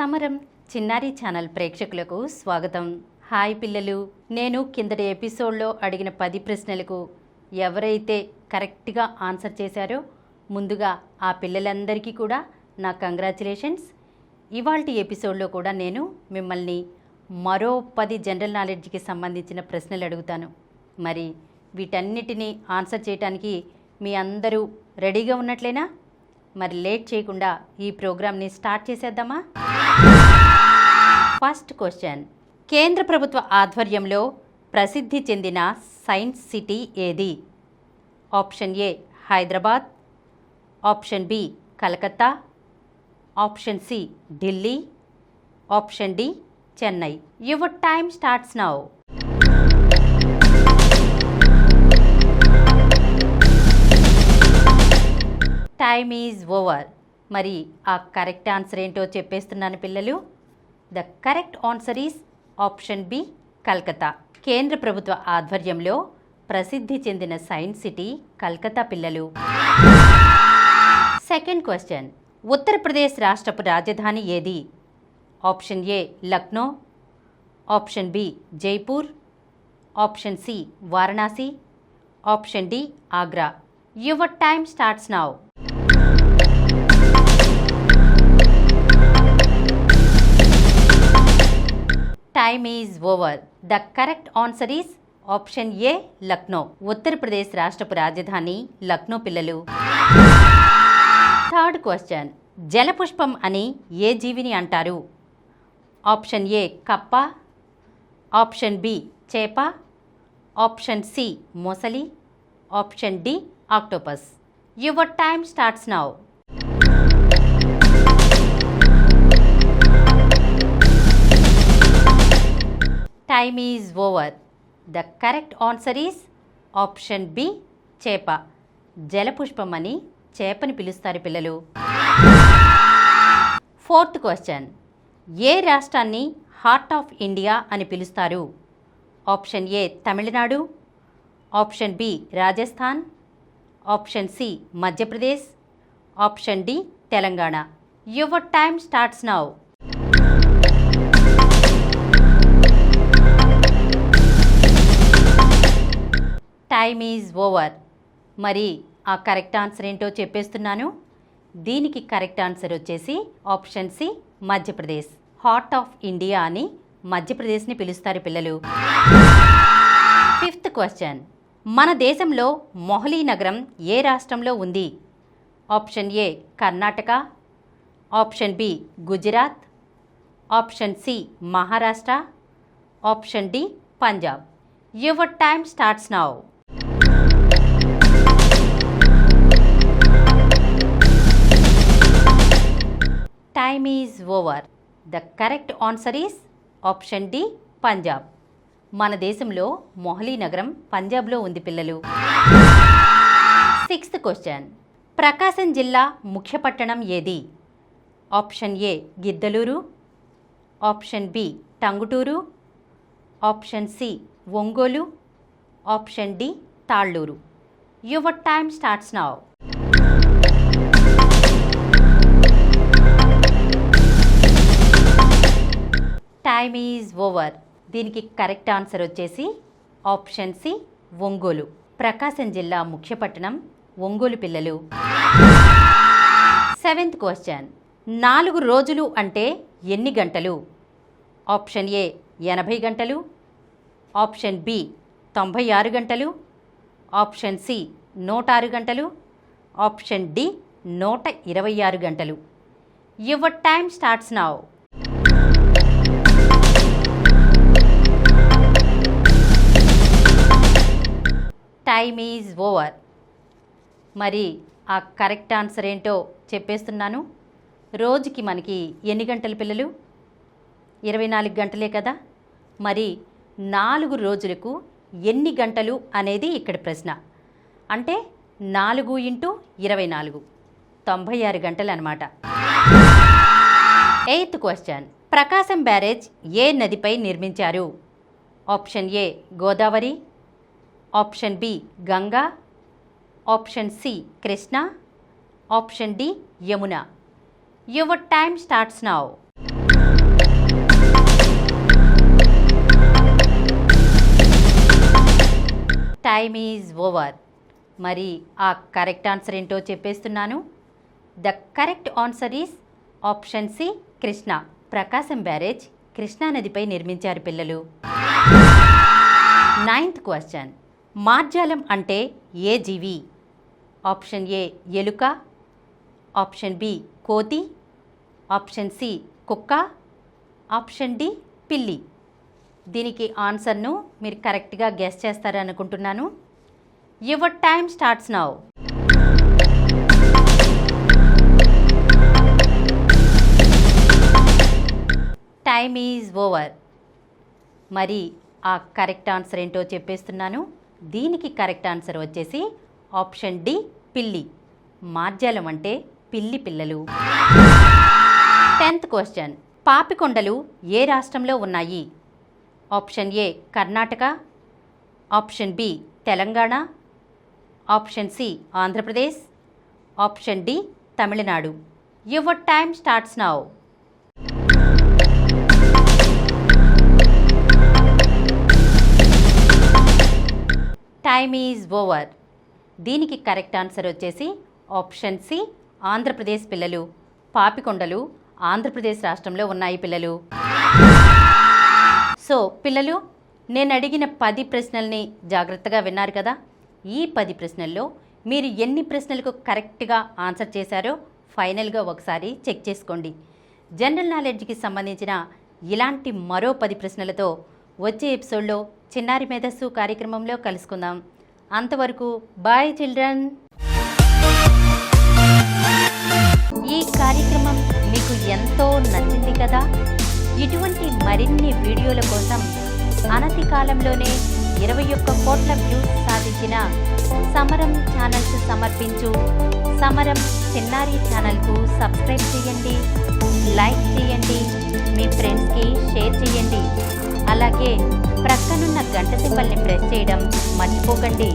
సమరం చిన్నారి ఛానల్ ప్రేక్షకులకు స్వాగతం. హాయ్ పిల్లలు, నేను కిందటి ఎపిసోడ్లో అడిగిన 10 ప్రశ్నలకు ఎవరైతే కరెక్ట్గా ఆన్సర్ చేశారో ముందుగా ఆ పిల్లలందరికీ కూడా నా కంగ్రాచులేషన్స్. ఇవాల్టి ఎపిసోడ్లో కూడా నేను మిమ్మల్ని మరో 10 జనరల్ నాలెడ్జ్కి సంబంధించిన ప్రశ్నలు అడుగుతాను. మరి వీటన్నిటినీ ఆన్సర్ చేయడానికి మీ అందరూ రెడీగా ఉన్నట్లేనా? మరి లేట్ చేయకుండా ఈ ప్రోగ్రామ్ని స్టార్ట్ చేసేద్దామా? ఫస్ట్ క్వశ్చన్, కేంద్ర ప్రభుత్వ ఆధ్వర్యంలో ప్రసిద్ధి చెందిన సైన్స్ సిటీ ఏది? Option A Hyderabad, option B Calcutta, option C Delhi, option D Chennai. Your time starts now. Time is over. మరి ఆ కరెక్ట్ ఆన్సర్ ఏంటో చెప్పేస్తున్నాను పిల్లలు. The correct answer is option B Calcutta. కేంద్ర ప్రభుత్వ ఆధ్వర్యంలో ప్రసిద్ధి చెందిన సైన్స్ సిటీ కల్కత్తా పిల్లలు. సెకండ్ క్వశ్చన్, ఉత్తరప్రదేశ్ రాష్ట్రపు రాజధాని ఏది? Option A Lucknow, option B Jaipur, option C Varanasi, option D Agra. Your time starts now. Time is over. The correct answer is option A Lucknow. Uttar Pradesh రాష్ట్రపు రాజధాని లక్నో పిల్లలు. థర్డ్ క్వశ్చన్, జలపుష్పం అని ఏ జీవిని అంటారు? ఆప్షన్ ఏ కప్ప, ఆప్షన్ బి చేప, ఆప్షన్ సి మొసలి, option D octopus. Your time starts now. Time is over. The correct answer is option B చేప. జలపుష్పం అని చేపని పిలుస్తారు పిల్లలు. ఫోర్త్ క్వశ్చన్, ఏ రాష్ట్రాన్ని హార్ట్ ఆఫ్ ఇండియా అని పిలుస్తారు? Option A Tamil Nadu, option B Rajasthan, option C Madhya Pradesh, option D Telangana. Your time starts now. Time is over. మరి ఆ కరెక్ట్ ఆన్సర్ ఏంటో చెప్పేస్తున్నాను. దీనికి కరెక్ట్ ఆన్సర్ వచ్చేసి option C Madhya Pradesh. Heart of India అని మధ్యప్రదేశ్ని పిలుస్తారు పిల్లలు. ఫిఫ్త్ క్వశ్చన్, మన దేశంలో మొహాలీ నగరం ఏ రాష్ట్రంలో ఉంది? Option A Karnataka, option B Gujarat, option C Maharashtra, option D Punjab. Your time starts now. Time is over. The correct answer is option D Punjab. మన దేశంలో మొహాలీ నగరం పంజాబ్లో ఉంది పిల్లలు. సిక్స్త్ క్వశ్చన్, ప్రకాశం జిల్లా ముఖ్య పట్టణం ఏది? Option A Giddalur, option B Tanguturu, option C Ongole, option D Talluru. Your time starts now. Time is over. దీనికి కరెక్ట్ ఆన్సర్ వచ్చేసి ఆప్షన్ సి ఒంగోలు. ప్రకాశం జిల్లా ముఖ్య పట్టణం ఒంగోలు పిల్లలు. సెవెంత్ క్వశ్చన్, 4 రోజులు అంటే ఎన్ని గంటలు? ఆప్షన్ ఏ 80 గంటలు, ఆప్షన్ బి 96 గంటలు, ఆప్షన్ సి 106 గంటలు, ఆప్షన్ డి 126 గంటలు. Your time starts now. Time is over. మరి ఆ కరెక్ట్ ఆన్సర్ ఏంటో చెప్పేస్తున్నాను. రోజుకి మనకి ఎన్ని గంటలు పిల్లలు? 24 గంటలే కదా. మరి 4 రోజులకు ఎన్ని గంటలు అనేది ఇక్కడ ప్రశ్న. అంటే 4 × 24 96 గంటలు అన్నమాట. ఎయిత్ క్వశ్చన్, ప్రకాశం బ్యారేజ్ ఏ నదిపై నిర్మించారు? Option A Godavari, option B Ganga, option C Krishna, option D Yamuna. Your time starts now. Time is over. మరి ఆ కరెక్ట్ ఆన్సర్ ఏంటో చెప్పేస్తున్నాను. The correct answer is option C, Krishna. Prakasam barrage కృష్ణానదిపై నిర్మించారు పిల్లలు. 9th question. మార్జాలం అంటే ఏ జీవి? ఆప్షన్ ఏ ఎలుక, ఆప్షన్ బి కోతి, ఆప్షన్ సి కుక్క, ఆప్షన్ డి పిల్లి. దీనికి ఆన్సర్ను మీరు కరెక్ట్గా గెస్ చేస్తారనుకుంటున్నాను. Your time starts now. Time is over. మరి ఆ కరెక్ట్ ఆన్సర్ ఏంటో చెప్పేస్తున్నాను. దీనికి కరెక్ట్ ఆన్సర్ వచ్చేసి ఆప్షన్ డి పిల్లి. మార్జాలం అంటే పిల్లి పిల్లలు. 10th question. పాపికొండలు ఏ రాష్ట్రంలో ఉన్నాయి? Option A Karnataka, option B Telangana, option C Andhra Pradesh, option D Tamil Nadu. Your time starts now. Time is over. దీనికి కరెక్ట్ ఆన్సర్ వచ్చేసి ఆప్షన్ సి ఆంధ్రప్రదేశ్ పిల్లలు. పాపికొండలు ఆంధ్రప్రదేశ్ రాష్ట్రంలో ఉన్నాయి పిల్లలు. సో పిల్లలు, నేను అడిగిన 10 ప్రశ్నల్ని జాగ్రత్తగా విన్నారు కదా. ఈ 10 ప్రశ్నల్లో మీరు ఎన్ని ప్రశ్నలకు కరెక్ట్గా ఆన్సర్ చేశారో ఫైనల్గా ఒకసారి చెక్ చేసుకోండి. జనరల్ నాలెడ్జ్కి సంబంధించిన ఇలాంటి మరో 10 ప్రశ్నలతో వచ్చే ఎపిసోడ్లో చిన్నారి మేధస్సు కార్యక్రమంలో కలుసుకుందాం. అంతవరకు బాయ్ చిల్డ్రన్. ఈ కార్యక్రమం మీకు ఎంతో నచ్చింది కదా. ఇటువంటి మరిన్ని వీడియోల కోసం అనతి కాలంలోనే 21 కోట్ల వ్యూస్ సాధించిన సమరం ఛానల్స్ సమర్పించు సమరం చిన్నారి ఛానల్కు సబ్స్క్రైబ్ చేయండి, లైక్ చేయండి, మీ ఫ్రెండ్స్కి షేర్ చేయండి. అలాగే ప్రక్కనున్న గంట సింబల్ని ప్రెస్ చేయడం మర్చిపోకండి.